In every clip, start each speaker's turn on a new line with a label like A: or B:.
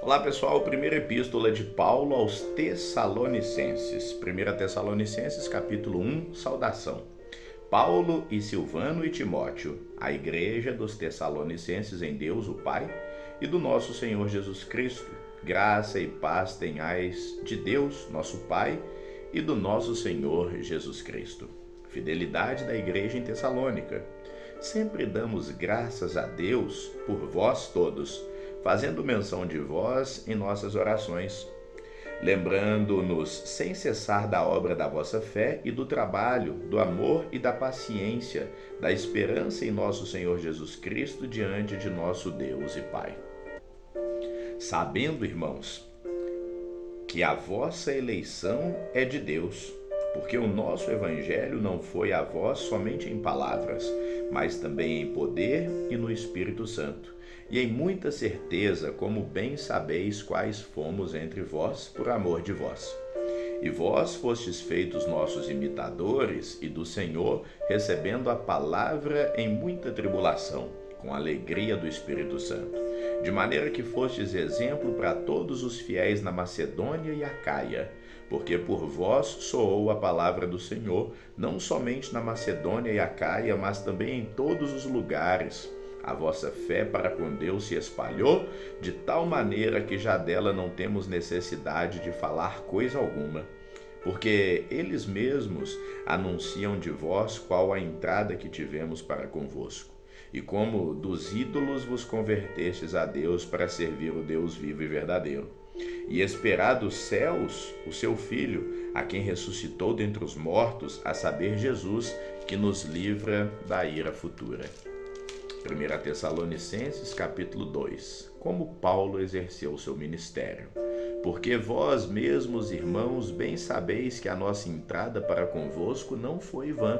A: Olá pessoal, primeira epístola de Paulo aos Tessalonicenses, 1 Tessalonicenses capítulo 1, saudação. Paulo e Silvano e Timóteo, a igreja dos Tessalonicenses em Deus o Pai e do nosso Senhor Jesus Cristo, graça e paz tenhais de Deus, nosso Pai, e do nosso Senhor Jesus Cristo. Fidelidade da igreja em Tessalônica. Sempre damos graças a Deus por vós todos, fazendo menção de vós em nossas orações, lembrando-nos sem cessar da obra da vossa fé e do trabalho, do amor e da paciência, da esperança em nosso Senhor Jesus Cristo diante de nosso Deus e Pai. Sabendo, irmãos, que a vossa eleição é de Deus, porque o nosso evangelho não foi a vós somente em palavras, mas também em poder e no Espírito Santo, e em muita certeza, como bem sabeis quais fomos entre vós por amor de vós. E vós fostes feitos nossos imitadores e do Senhor, recebendo a palavra em muita tribulação, com a alegria do Espírito Santo, de maneira que fostes exemplo para todos os fiéis na Macedônia e Acaia, porque por vós soou a palavra do Senhor, não somente na Macedônia e Acaia, mas também em todos os lugares. A vossa fé para com Deus se espalhou, de tal maneira que já dela não temos necessidade de falar coisa alguma, porque eles mesmos anunciam de vós qual a entrada que tivemos para convosco, e como dos ídolos vos convertestes a Deus para servir o Deus vivo e verdadeiro, e esperar dos céus o seu Filho, a quem ressuscitou dentre os mortos, a saber, Jesus, que nos livra da ira futura. 1 Tessalonicenses capítulo 2. Como Paulo exerceu o seu ministério. Porque vós mesmos, irmãos, bem sabeis que a nossa entrada para convosco não foi vã.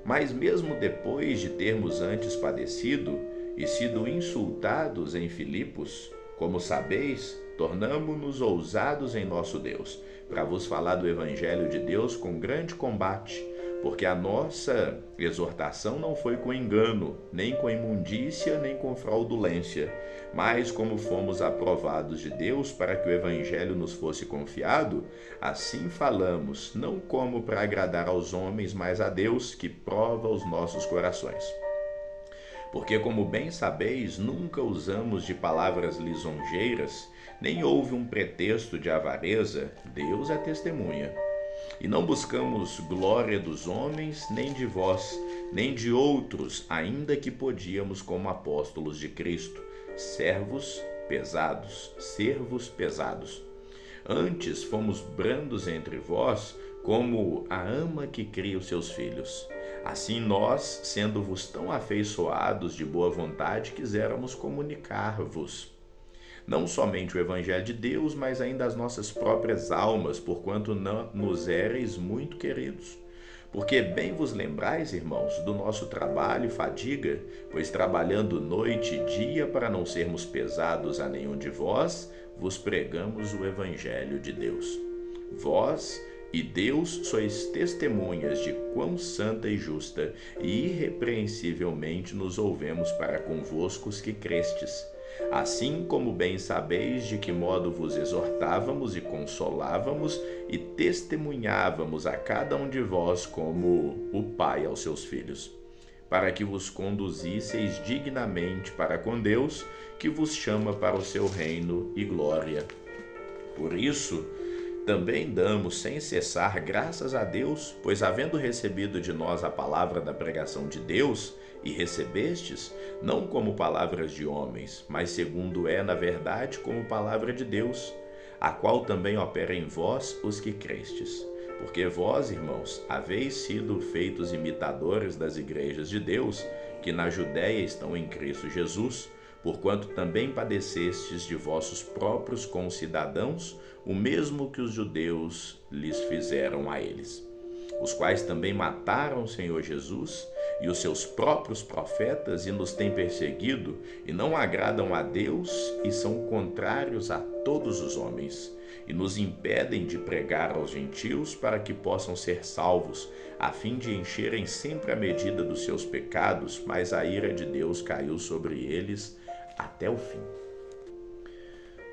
A: Mas mesmo depois de termos antes padecido e sido insultados em Filipos, como sabeis, tornamo-nos ousados em nosso Deus, para vos falar do Evangelho de Deus com grande combate, porque a nossa exortação não foi com engano, nem com imundícia, nem com fraudulência, mas como fomos aprovados de Deus para que o Evangelho nos fosse confiado, assim falamos, não como para agradar aos homens, mas a Deus, que prova os nossos corações. Porque, como bem sabeis, nunca usamos de palavras lisonjeiras, nem houve um pretexto de avareza, Deus é testemunha. E não buscamos glória dos homens, nem de vós, nem de outros, ainda que podíamos, como apóstolos de Cristo, servos pesados. Antes fomos brandos entre vós, como a ama que cria os seus filhos. Assim nós, sendo-vos tão afeiçoados de boa vontade, quiséramos comunicar-vos não somente o Evangelho de Deus, mas ainda as nossas próprias almas, porquanto não nos éreis muito queridos. Porque bem vos lembrais, irmãos, do nosso trabalho e fadiga, pois trabalhando noite e dia para não sermos pesados a nenhum de vós, vos pregamos o Evangelho de Deus. Vós e Deus sois testemunhas de quão santa e justa e irrepreensivelmente nos ouvemos para convosco os que crestes. Assim como bem sabeis de que modo vos exortávamos e consolávamos e testemunhávamos a cada um de vós como o Pai aos seus filhos, para que vos conduzisseis dignamente para com Deus, que vos chama para o seu reino e glória. Por isso, também damos sem cessar graças a Deus, pois havendo recebido de nós a palavra da pregação de Deus, e recebestes, não como palavras de homens, mas segundo é, na verdade, como palavra de Deus, a qual também opera em vós os que crestes. Porque vós, irmãos, haveis sido feitos imitadores das igrejas de Deus, que na Judéia estão em Cristo Jesus, porquanto também padecestes de vossos próprios concidadãos, o mesmo que os judeus lhes fizeram a eles, os quais também mataram o Senhor Jesus e os seus próprios profetas e nos têm perseguido e não agradam a Deus e são contrários a todos os homens e nos impedem de pregar aos gentios para que possam ser salvos, a fim de encherem sempre a medida dos seus pecados, mas a ira de Deus caiu sobre eles até o fim.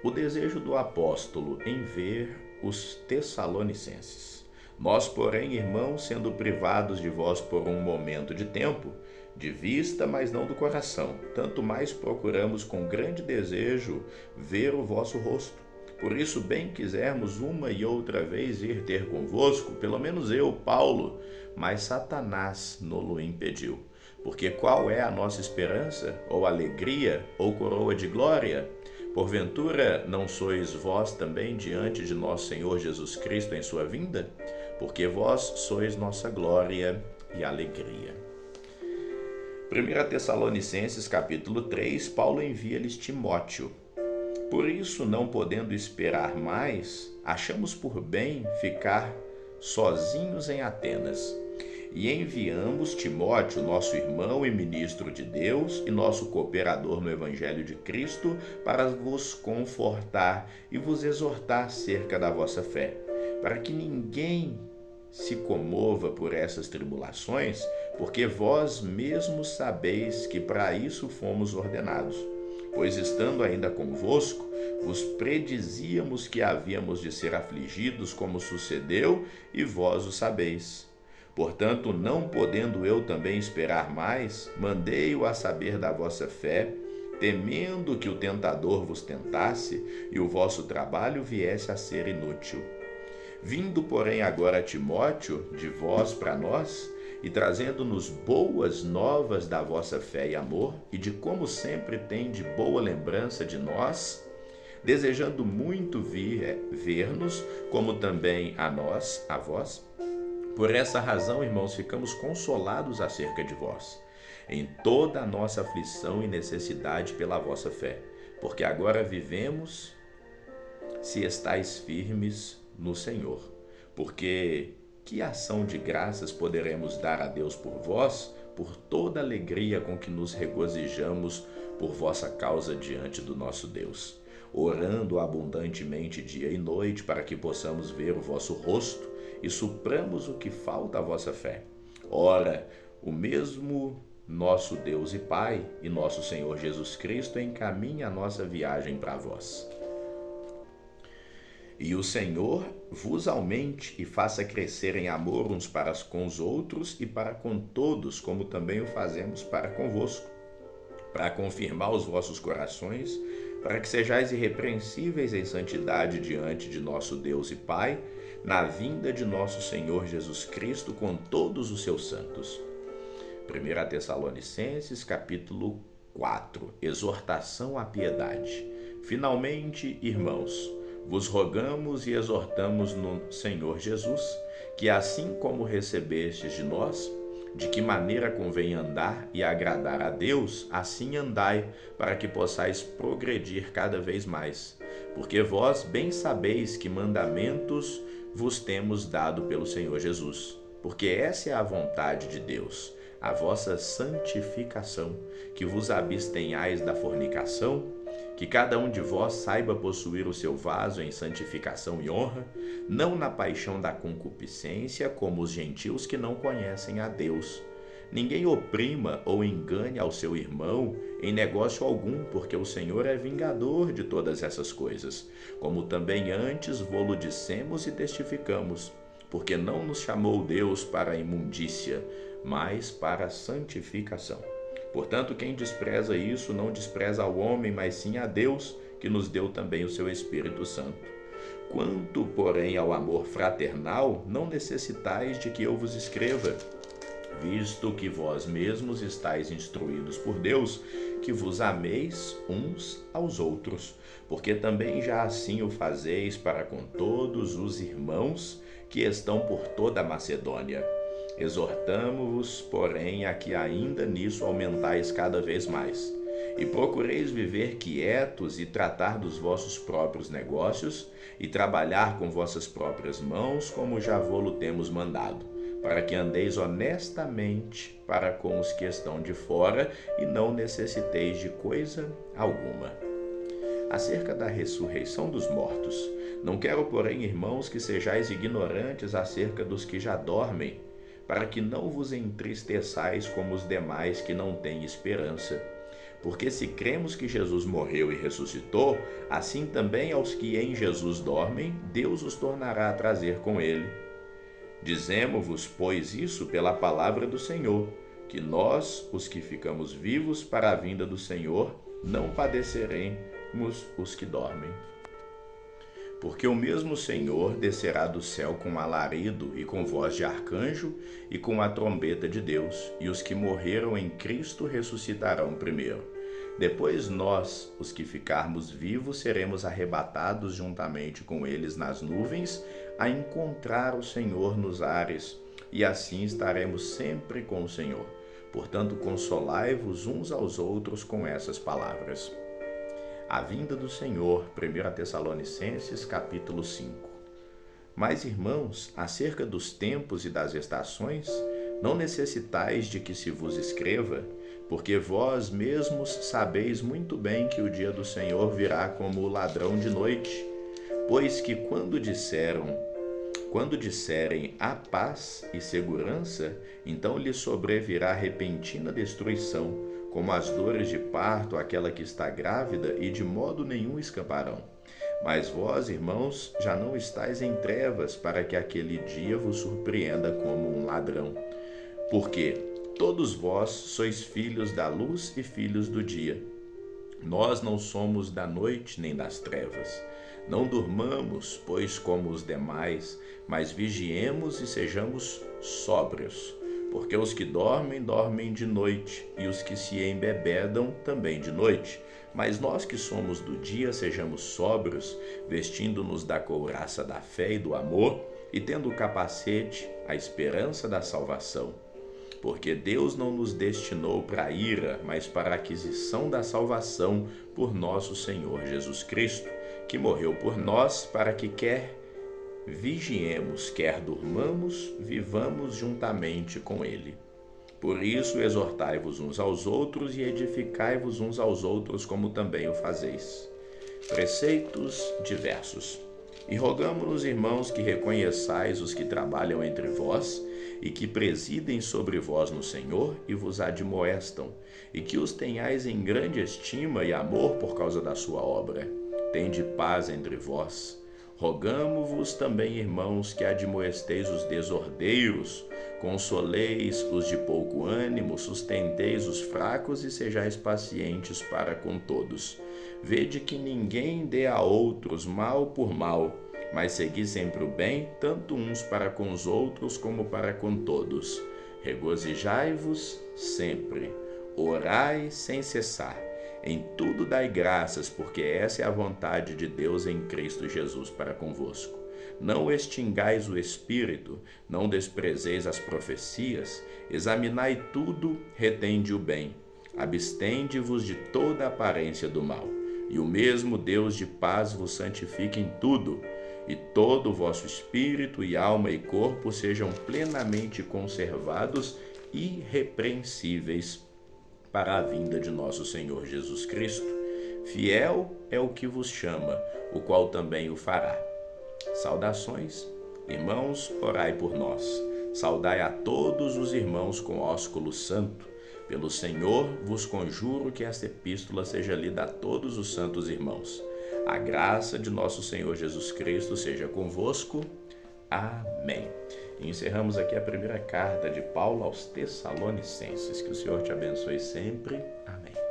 A: o desejo do apóstolo em ver os Tessalonicenses. Nós, porém, irmãos, sendo privados de vós por um momento de tempo, de vista, mas não do coração, tanto mais procuramos com grande desejo ver o vosso rosto. Por isso, bem quisermos uma e outra vez ir ter convosco, pelo menos eu, Paulo, mas Satanás nos impediu. Porque qual é a nossa esperança, ou alegria, ou coroa de glória? Porventura, não sois vós também diante de nosso Senhor Jesus Cristo em sua vinda? Porque vós sois nossa glória e alegria. 1 Tessalonicenses capítulo 3, Paulo envia-lhes Timóteo. Por isso, não podendo esperar mais, achamos por bem ficar sozinhos em Atenas. E enviamos Timóteo, nosso irmão e ministro de Deus e nosso cooperador no Evangelho de Cristo, para vos confortar e vos exortar acerca da vossa fé, para que ninguém se comova por essas tribulações, porque vós mesmos sabeis que para isso fomos ordenados. Pois estando ainda convosco, vos predizíamos que havíamos de ser afligidos, como sucedeu, e vós o sabeis. Portanto, não podendo eu também esperar mais, mandei-o a saber da vossa fé, temendo que o tentador vos tentasse e o vosso trabalho viesse a ser inútil. Vindo, porém, agora Timóteo de vós para nós, e trazendo-nos boas novas da vossa fé e amor, e de como sempre tende boa lembrança de nós, desejando muito vir ver-nos, como também a nós, a vós. Por essa razão, irmãos, ficamos consolados acerca de vós, em toda a nossa aflição e necessidade pela vossa fé, porque agora vivemos, se estáis firmes no Senhor. Porque que ação de graças poderemos dar a Deus por vós, por toda a alegria com que nos regozijamos por vossa causa diante do nosso Deus, orando abundantemente dia e noite para que possamos ver o vosso rosto e supramos o que falta à vossa fé. Ora, o mesmo nosso Deus e Pai e nosso Senhor Jesus Cristo encaminha a nossa viagem para vós. E o Senhor vos aumente e faça crescer em amor uns para com os outros e para com todos, como também o fazemos para convosco, para confirmar os vossos corações, para que sejais irrepreensíveis em santidade diante de nosso Deus e Pai, na vinda de nosso Senhor Jesus Cristo com todos os seus santos. 1 Tessalonicenses capítulo 4. Exortação à piedade. Finalmente, irmãos, vos rogamos e exortamos no Senhor Jesus, que assim como recebestes de nós, de que maneira convém andar e agradar a Deus, assim andai, para que possais progredir cada vez mais. Porque vós bem sabeis que mandamentos vos temos dado pelo Senhor Jesus. Porque essa é a vontade de Deus, a vossa santificação, que vos abstenhais da fornicação, que cada um de vós saiba possuir o seu vaso em santificação e honra, não na paixão da concupiscência, como os gentios que não conhecem a Deus. Ninguém oprima ou engane ao seu irmão em negócio algum, porque o Senhor é vingador de todas essas coisas, como também antes vô-lo dissemos e testificamos, porque não nos chamou Deus para a imundícia, mas para a santificação. Portanto, quem despreza isso não despreza ao homem, mas sim a Deus, que nos deu também o seu Espírito Santo. Quanto, porém, ao amor fraternal, não necessitais de que eu vos escreva, visto que vós mesmos estáis instruídos por Deus, que vos ameis uns aos outros, porque também já assim o fazeis para com todos os irmãos que estão por toda a Macedônia. Exortamo-vos, porém, a que ainda nisso aumentais cada vez mais, e procureis viver quietos e tratar dos vossos próprios negócios, e trabalhar com vossas próprias mãos, como já vô-lo temos mandado, para que andeis honestamente para com os que estão de fora, e não necessiteis de coisa alguma. Acerca da ressurreição dos mortos, não quero, porém, irmãos, que sejais ignorantes acerca dos que já dormem, para que não vos entristeçais como os demais que não têm esperança. Porque se cremos que Jesus morreu e ressuscitou, assim também aos que em Jesus dormem, Deus os tornará a trazer com ele. Dizemo-vos, pois, isso pela palavra do Senhor, que nós, os que ficamos vivos para a vinda do Senhor, não padeceremos os que dormem. Porque o mesmo Senhor descerá do céu com alarido e com voz de arcanjo e com a trombeta de Deus, e os que morreram em Cristo ressuscitarão primeiro. Depois nós, os que ficarmos vivos, seremos arrebatados juntamente com eles nas nuvens, a encontrar o Senhor nos ares, e assim estaremos sempre com o Senhor. Portanto, consolai-vos uns aos outros com essas palavras. A vinda do Senhor, 1 Tessalonicenses, capítulo 5. Mas, irmãos, acerca dos tempos e das estações, não necessitais de que se vos escreva, porque vós mesmos sabeis muito bem que o dia do Senhor virá como o ladrão de noite. Pois que quando disserem a paz e segurança, então lhes sobrevirá repentina destruição, como as dores de parto àquela que está grávida, e de modo nenhum escaparão. Mas vós, irmãos, já não estáis em trevas, para que aquele dia vos surpreenda como um ladrão. Porque todos vós sois filhos da luz e filhos do dia. Nós não somos da noite nem das trevas. Não durmamos, pois, como os demais, mas vigiemos e sejamos sóbrios. Porque os que dormem, dormem de noite, e os que se embebedam também de noite. Mas nós que somos do dia, sejamos sóbrios, vestindo-nos da couraça da fé e do amor, e tendo o capacete, a esperança da salvação. Porque Deus não nos destinou para a ira, mas para a aquisição da salvação por nosso Senhor Jesus Cristo, que morreu por nós, para que quer vigiemos, quer durmamos, vivamos juntamente com ele. Por isso, exortai-vos uns aos outros e edificai-vos uns aos outros, como também o fazeis. Preceitos diversos. E rogamo-nos, irmãos, que reconheçais os que trabalham entre vós e que presidem sobre vós no Senhor e vos admoestam, e que os tenhais em grande estima e amor por causa da sua obra. Tende paz entre vós. Rogamo-vos também, irmãos, que admoesteis os desordeiros, consoleis os de pouco ânimo, sustenteis os fracos e sejais pacientes para com todos. Vede que ninguém dê a outros mal por mal, mas segui sempre o bem, tanto uns para com os outros como para com todos. Regozijai-vos sempre, orai sem cessar. Em tudo dai graças, porque essa é a vontade de Deus em Cristo Jesus para convosco. Não extingais o espírito, não desprezeis as profecias, examinai tudo, retende o bem. Abstende-vos de toda aparência do mal. E o mesmo Deus de paz vos santifique em tudo, e todo o vosso espírito e alma e corpo sejam plenamente conservados irrepreensíveis para a vinda de nosso Senhor Jesus Cristo. Fiel é o que vos chama, o qual também o fará. Saudações. Irmãos, orai por nós. Saudai a todos os irmãos com ósculo santo. Pelo Senhor vos conjuro que esta epístola seja lida a todos os santos irmãos. A graça de nosso Senhor Jesus Cristo seja convosco. Amém. E encerramos aqui a primeira carta de Paulo aos Tessalonicenses. Que o Senhor te abençoe sempre. Amém.